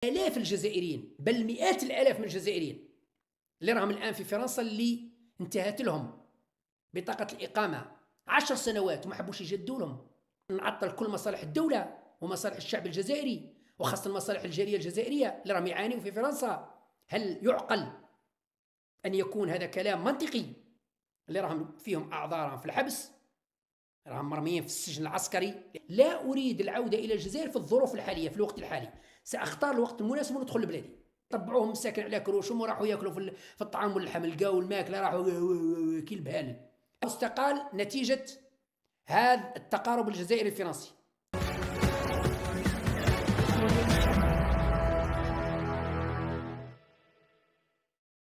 آلاف الجزائريين بل مئات الآلاف من الجزائريين اللي راهم الآن في فرنسا اللي انتهت لهم بطاقة الإقامة 10 سنوات وما حبوش يجدوا لهم. نعطل كل مصالح الدولة ومصالح الشعب الجزائري وخاصة المصالح الجالية الجزائرية اللي راهم يعانيوا في فرنسا. هل يعقل أن يكون هذا كلام منطقي؟ اللي راهم فيهم أعذارهم في الحبس، راهم مرميين في السجن العسكري. لا أريد العودة إلى الجزائر في الظروف الحالية في الوقت الحالي. سأختار الوقت المناسب وندخل لبلادي. طبعوهم مساكن على كروشهم وراحوا ياكلوا في الطعام واللحم، لقاو الماكله راحوا كي البهانل. استقال نتيجة هذا التقارب الجزائري الفرنسي.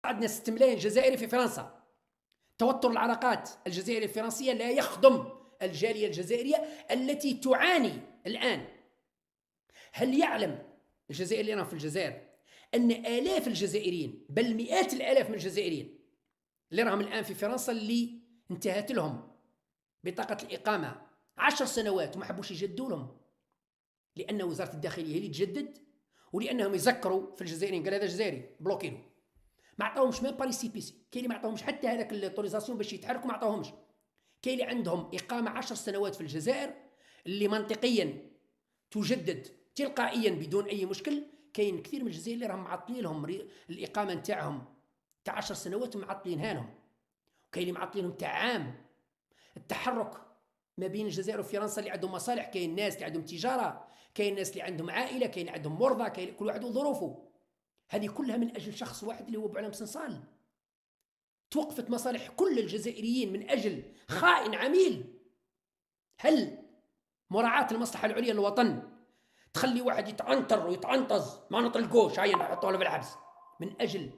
عندنا 6 ملايين جزائري في فرنسا. توتر العلاقات الجزائرية الفرنسية لا يخدم الجالية الجزائرية التي تعاني الآن. هل يعلم الجزائريين في الجزائر أن آلاف الجزائريين بل مئات الآلاف من الجزائريين اللي راهم الآن في فرنسا اللي انتهت لهم بطاقة الإقامة 10 سنوات وما حبوش يجدوا لهم، لأن وزارة الداخلية هي اللي تجدد، ولأنهم يذكروا في الجزائريين قال هذا جزائري بلوكي له. ما عطاوهمش ميم باري سي بي سي، كاين اللي ما عطاوهمش حتى هذاك الاوتوريزاسيون باش يتحركوا، ما عطاوهمش. كاين اللي عندهم إقامة 10 سنوات في الجزائر اللي منطقيا تجدد تلقائيا بدون أي مشكل. كاين كثير من الجزائريين اللي راهم معطلين لهم الإقامة نتاعهم تاع 10 سنوات ومعطلينها لهم، وكاين اللي معطلينهم تاع عام. التحرك ما بين الجزائر وفرنسا اللي عندهم مصالح، كاين ناس اللي عندهم تجارة، كاين ناس اللي عندهم عائلة، كاين اللي عندهم مرضى، كاين كل واحد وظروفه. هذه كلها من أجل شخص واحد اللي هو بوعلام سنصال. توقفت مصالح كل الجزائريين من أجل خائن عميل. هل مراعاة المصلحة العليا للوطن تخلي واحد يتعنطر ويتعنطز ما نطلقوش هيا نحطوه له في الحبس من أجل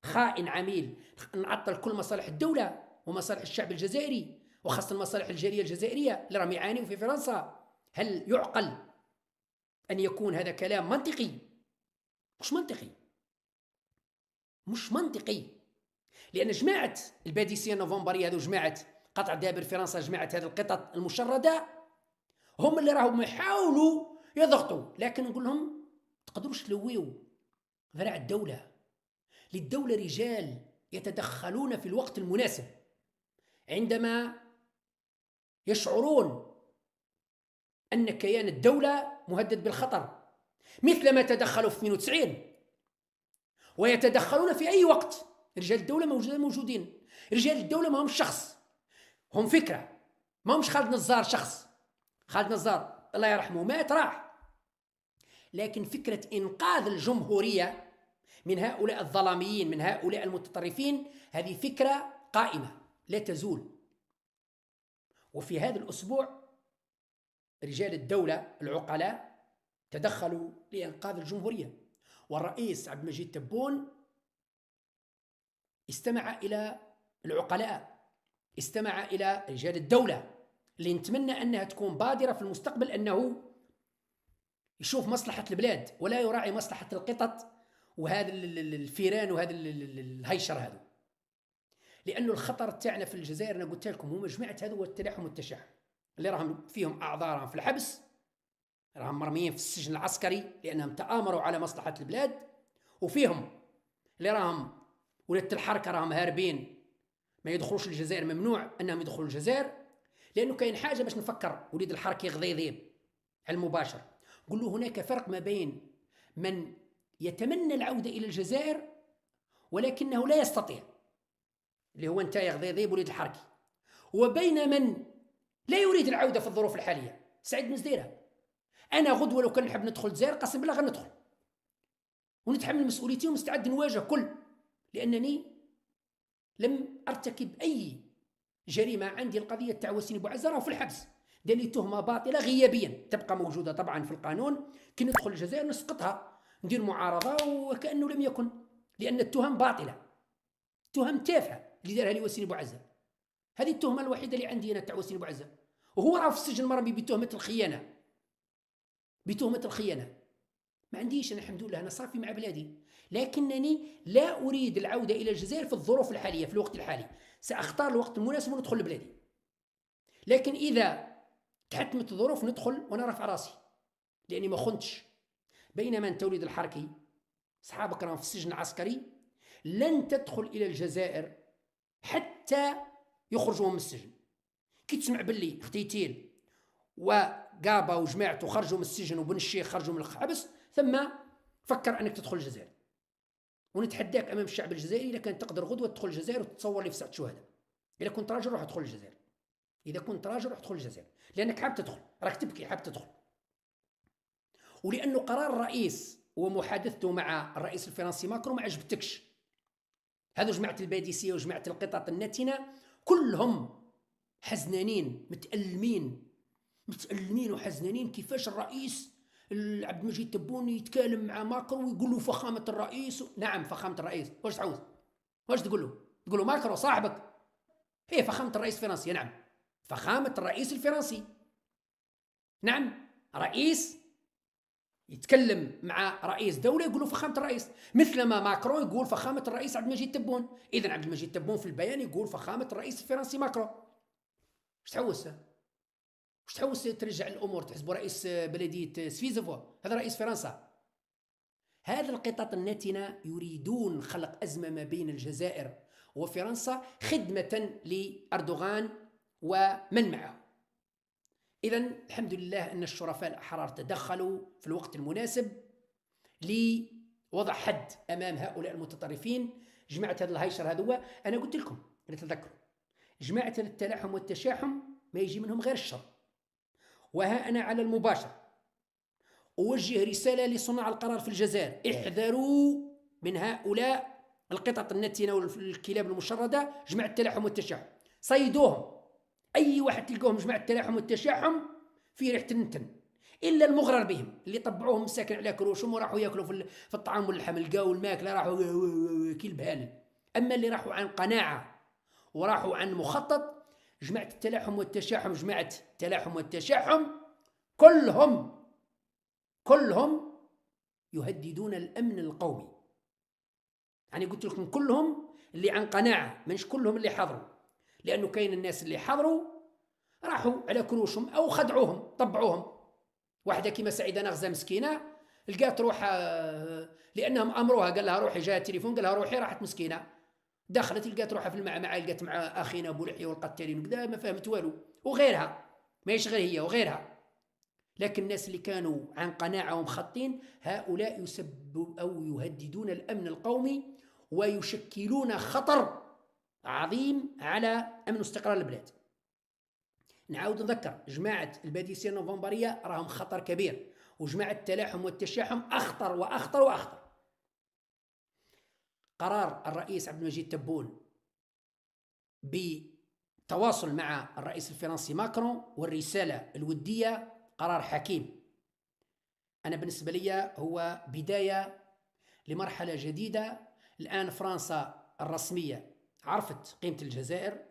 خائن عميل؟ نعطل كل مصالح الدولة ومصالح الشعب الجزائري وخاصة المصالح الجالية الجزائرية اللي راهم يعانيوا في فرنسا. هل يعقل أن يكون هذا كلام منطقي؟ مش منطقي، مش منطقي. لأن جماعة الباديسية النوفمبرية هذو وجماعة قطع دابر فرنسا، جماعة هذه القطط المشردة، هم اللي راهم يحاولوا يضغطوا. لكن نقول لهم تقدروش تلويوا ذراع الدولة. للدولة رجال يتدخلون في الوقت المناسب عندما يشعرون أن كيان الدولة مهدد بالخطر، مثل ما تدخلوا في 92 ويتدخلون في أي وقت. رجال الدولة موجودين. رجال الدولة ما هم شخص، هم فكرة. ما همش خالد نزار شخص. خالد نزار الله يرحمه مات راح، لكن فكرة إنقاذ الجمهورية من هؤلاء الظلاميين، من هؤلاء المتطرفين، هذه فكرة قائمة لا تزول. وفي هذا الأسبوع رجال الدولة العقلاء تدخلوا لإنقاذ الجمهورية، والرئيس عبد المجيد تبون استمع إلى العقلاء، استمع إلى رجال الدولة اللي نتمنى أنها تكون بادرة في المستقبل، أنه يشوف مصلحة البلاد ولا يراعي مصلحة القطط وهذا الفيران وهذا الهيشر هذا. لأنه الخطر تاعنا في الجزائر أنا قلت لكم هو مجموعة هذا والتلاحم والتشحم اللي راهم فيهم أعذارهم في الحبس، راهم مرميين في السجن العسكري لأنهم تآمروا على مصلحة البلاد، وفيهم اللي راهم ولاد الحركة راهم هاربين ما يدخلوش الجزائر، ممنوع أنهم يدخلوا الجزائر. لأنه كاين حاجة باش نفكر وليد الحركة يغضيضيب على المباشر، قل له هناك فرق ما بين من يتمنى العودة إلى الجزائر ولكنه لا يستطيع، اللي هو انت يا غضيضيب وليد الحركي، وبين من لا يريد العودة في الظروف الحالية. سعيد مزديرة، أنا غدوة لو كان نحب ندخل الجزائر قسم بالله غندخل ونتحمل مسؤوليتي ومستعد نواجه كل، لأنني لم أرتكب أي جريمة. عندي القضية تاع وسيم بوعزة راه في الحبس، دار لي تهمة باطلة غيابيا تبقى موجودة طبعا في القانون. كي ندخل الجزائر نسقطها ندير معارضة وكأنه لم يكن، لأن التهم باطلة، تهم تافهة اللي دارها لي وسيم بوعزة. هذه التهمة الوحيدة اللي عندي أنا تاع وسيم بوعزة، وهو راه في السجن مرمي بتهمة الخيانة، بتهمة الخيانة. ما عنديش أنا الحمد لله، أنا صافي مع بلادي، لكنني لا أريد العودة إلى الجزائر في الظروف الحالية في الوقت الحالي. سأختار الوقت المناسب وندخل لبلادي، لكن إذا تحتمت الظروف ندخل وأنا رافع راسي، لأني ما خنتش بينما أنت وليد الحركي أصحابك راهم في السجن العسكري، لن تدخل إلى الجزائر حتى يخرجوا من السجن. كي تسمع باللي اختيتيل وقابا وجماعته خرجوا من السجن وبن الشيخ خرجوا من الحبس، ثم فكر أنك تدخل الجزائر. ونتحداك أمام الشعب الجزائري إذا كان تقدر غدوة تدخل الجزائر وتتصور لي في ساعة شهداء. إذا كنت راجل روح ادخل الجزائر، إذا كنت راجل روح ادخل الجزائر، لأنك حاب تدخل، راك تبكي حاب تدخل. ولأنه قرار الرئيس ومحادثته مع الرئيس الفرنسي ماكرون ما عجبتكش. هذو جماعة الباديسية وجماعة القطط النتنة كلهم حزنانين متألمين وحزنانين كيفاش الرئيس عبد المجيد تبون يتكلم مع ماكرون ويقول له فخامة الرئيس. نعم فخامة الرئيس، واش تعوز؟ واش تقول له؟ تقول له ماكرون صاحبك؟ هي فخامة الرئيس الفرنسي. نعم فخامة الرئيس الفرنسي. نعم رئيس يتكلم مع رئيس دولة يقول له فخامة الرئيس، مثلما ماكرون يقول فخامة الرئيس عبد المجيد تبون. إذا عبد المجيد تبون في البيان يقول فخامة الرئيس الفرنسي ماكرون. واش تحوس؟ واش تحوس ترجع الأمور تحسبوا رئيس بلدية سفيزفو هذا رئيس فرنسا؟ هذا القطط النتنة يريدون خلق أزمة ما بين الجزائر وفرنسا خدمة لأردوغان ومن معه. إذا الحمد لله أن الشرفاء الأحرار تدخلوا في الوقت المناسب لوضع حد أمام هؤلاء المتطرفين. جماعة هذا الهيشر هذا أنا قلت لكم تذكروا جماعة التلاحم والتشاحم ما يجي منهم غير الشر. وها أنا على المباشر أوجه رسالة لصناع القرار في الجزائر: احذروا من هؤلاء القطط النتنة والكلاب المشردة جماعة التلاحم والتشاحم، صيدوهم. أي واحد تلقوهم جماعة التلاحم والتشاحم في ريحة النتن، إلا المغرر بهم اللي طبعوهم مساكن على كروشهم وراحوا ياكلوا في الطعام واللحم، لقاو الماكلة راحوا كي البهانل. أما اللي راحوا عن قناعة وراحوا عن مخطط، جماعة التلاحم والتشاحم جماعة التلاحم والتشاحم كلهم يهددون الأمن القومي. يعني قلت لكم كلهم اللي عن قناعة، مش كلهم اللي حضروا، لأنه كاين الناس اللي حضروا راحوا على كروشهم أو خدعوهم طبعوهم. واحدة كيما سعيدة نغزة مسكينة لقات روحها لأنهم أمروها، قال لها روحي، جاء التليفون قال لها روحي، راحت مسكينة دخلت لقات روحها في المعمعة، لقات مع أخينا أبو لحية والقتالين وكذا، ما فهمت والو. وغيرها ما غير هي وغيرها. لكن الناس اللي كانوا عن قناعة ومخطين هؤلاء يسبب أو يهددون الأمن القومي ويشكلون خطر عظيم على أمن واستقرار البلاد. نعاود نذكر جماعة الباديسية النوفمبرية راهم خطر كبير، وجماعة التلاحم والتشاحم أخطر وأخطر وأخطر. قرار الرئيس عبد المجيد تبون بالتواصل مع الرئيس الفرنسي ماكرون والرسالة الودية قرار حكيم. أنا بالنسبة لي هو بداية لمرحلة جديدة. الآن فرنسا الرسمية عرفت قيمة الجزائر،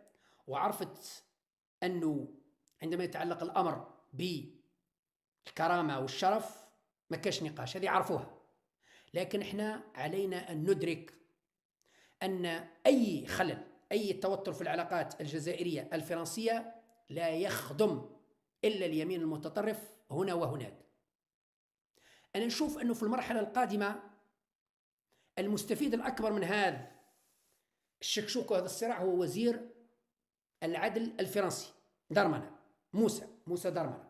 وعرفت أنه عندما يتعلق الأمر بالكرامة والشرف ما كاش نقاش، هذه عرفوها. لكن احنا علينا أن ندرك أن أي خلل، أي توتر في العلاقات الجزائرية الفرنسية لا يخدم إلا اليمين المتطرف هنا وهناك. أنا نشوف أنه في المرحلة القادمة المستفيد الأكبر من هذا الشكشوك وهذا الصراع هو وزير العدل الفرنسي دارمانا، موسى دارمانا.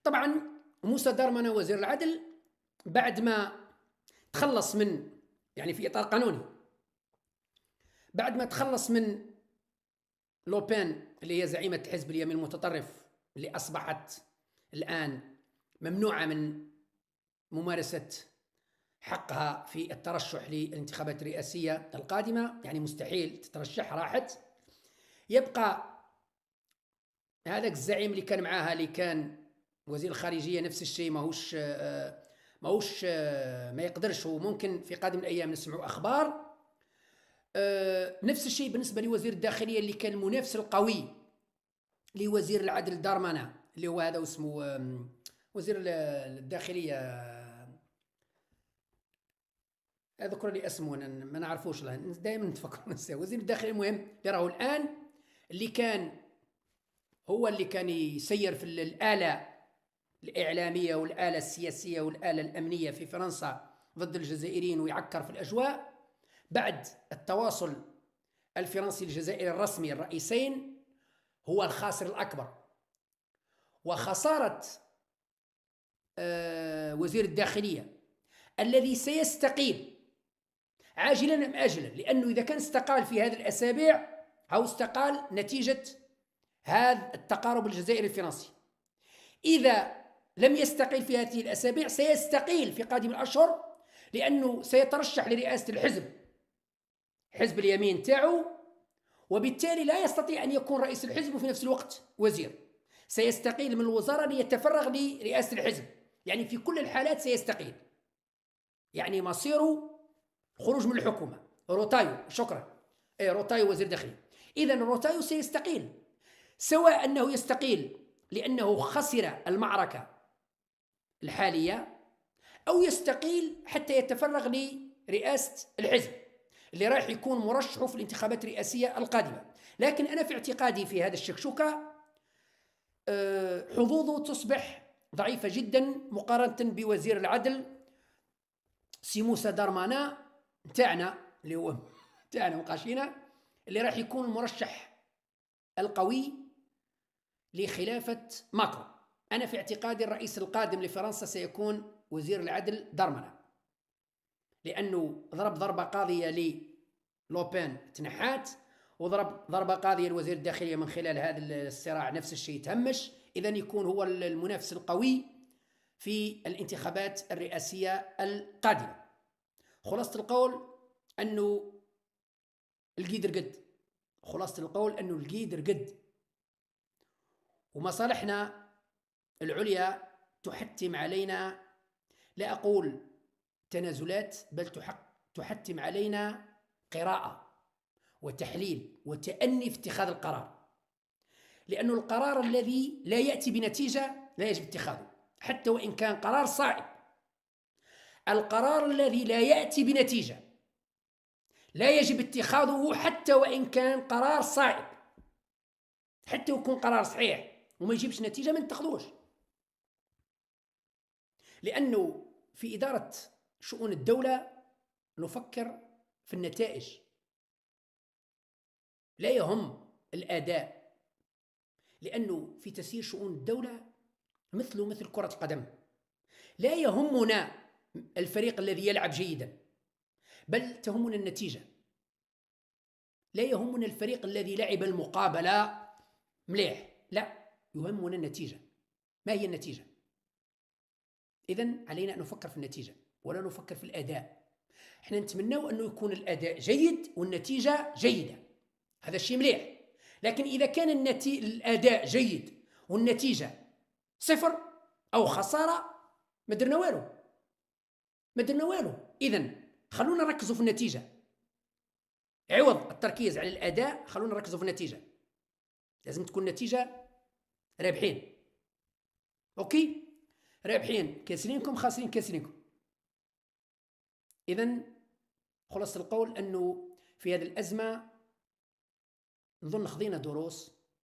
طبعا موسى دارمانا وزير العدل بعد ما تخلص من، يعني في إطار قانوني، بعد ما تخلص من لوبين اللي هي زعيمة حزب اليمين المتطرف اللي أصبحت الآن ممنوعة من ممارسة حقها في الترشح للانتخابات الرئاسية القادمة، يعني مستحيل تترشح، راحت. يبقى هذاك الزعيم اللي كان معاها اللي كان وزير الخارجية نفس الشيء، ماهوش ما يقدرش، وممكن في قادم الأيام نسمعوا أخبار. نفس الشيء بالنسبة لوزير الداخلية اللي كان المنافس القوي لوزير العدل دارمانا، اللي هو هذا اسمه وزير الداخلية، اذكر لي اسمه ما نعرفوش دائما نتفكر ننسى. وزير الداخلية المهم اللي راهو الآن اللي كان هو اللي كان يسير في الآلة الإعلامية والآلة السياسية والآلة الأمنية في فرنسا ضد الجزائريين ويعكر في الأجواء. بعد التواصل الفرنسي الجزائري الرسمي الرئيسين هو الخاسر الأكبر. وخسارة وزير الداخلية الذي سيستقيل عاجلا أم آجلا، لأنه إذا كان استقال في هذه الأسابيع أو استقال نتيجة هذا التقارب الجزائري الفرنسي، إذا لم يستقيل في هذه الأسابيع سيستقيل في قادم الأشهر، لأنه سيترشح لرئاسة الحزب، حزب اليمين تاعو، وبالتالي لا يستطيع أن يكون رئيس الحزب وفي نفس الوقت وزير. سيستقيل من الوزارة ليتفرغ لرئاسة الحزب، يعني في كل الحالات سيستقيل، يعني مصيره خروج من الحكومة. روتايو، شكرا، روتايو وزير داخلية. إذن روتايو سيستقيل، سواء أنه يستقيل لأنه خسر المعركة الحالية، أو يستقيل حتى يتفرغ لرئاسة الحزب اللي رايح يكون مرشحه في الانتخابات الرئاسية القادمة. لكن أنا في اعتقادي في هذا الشكشوكة حظوظه تصبح ضعيفة جدا مقارنة بوزير العدل سي موسى دارمانا تاعنا، اللي هو تاعنا وقاشينا، اللي راح يكون المرشح القوي لخلافة ماكرون. أنا في اعتقادي الرئيس القادم لفرنسا سيكون وزير العدل دارمانا، لأنه ضرب ضربة قاضية لوبين تنحات، وضرب ضربة قاضية لوزير الداخلية من خلال هذا الصراع نفس الشيء تهمش. إذن يكون هو المنافس القوي في الانتخابات الرئاسية القادمة. خلاصة القول أنه القيد رقد، خلاصة القول أنه القيد رقد، ومصالحنا العليا تحتم علينا، لا أقول تنازلات، بل تحتم علينا قراءة وتحليل وتأني في اتخاذ القرار، لأن القرار الذي لا يأتي بنتيجة لا يجب اتخاذه حتى وإن كان قرار صائب. القرار الذي لا يأتي بنتيجة لا يجب اتخاذه حتى وإن كان قرار صائب، حتى يكون قرار صحيح وما يجيبش نتيجة ما نتخذوش. لأنه في إدارة شؤون الدولة نفكر في النتائج، لا يهم الأداء، لأنه في تسيير شؤون الدولة مثل كرة القدم، لا يهمنا الفريق الذي يلعب جيدا، بل تهمنا النتيجة. لا يهمنا الفريق الذي لعب المقابلة مليح، لا، يهمنا النتيجة. ما هي النتيجة؟ إذن علينا أن نفكر في النتيجة ولا نفكر في الأداء. احنا نتمنى أنه يكون الأداء جيد والنتيجة جيدة، هذا الشيء مليح. لكن إذا كان الأداء جيد والنتيجة صفر أو خسارة ما درنا والو. إذن خلونا نركزوا في النتيجة، عوض التركيز على الأداء خلونا نركزوا في النتيجة. لازم تكون نتيجة رابحين، أوكي، رابحين كاسرينكم، خاسرين كاسرينكم. إذن خلاص القول أنه في هذه الأزمة نظن خذينا دروس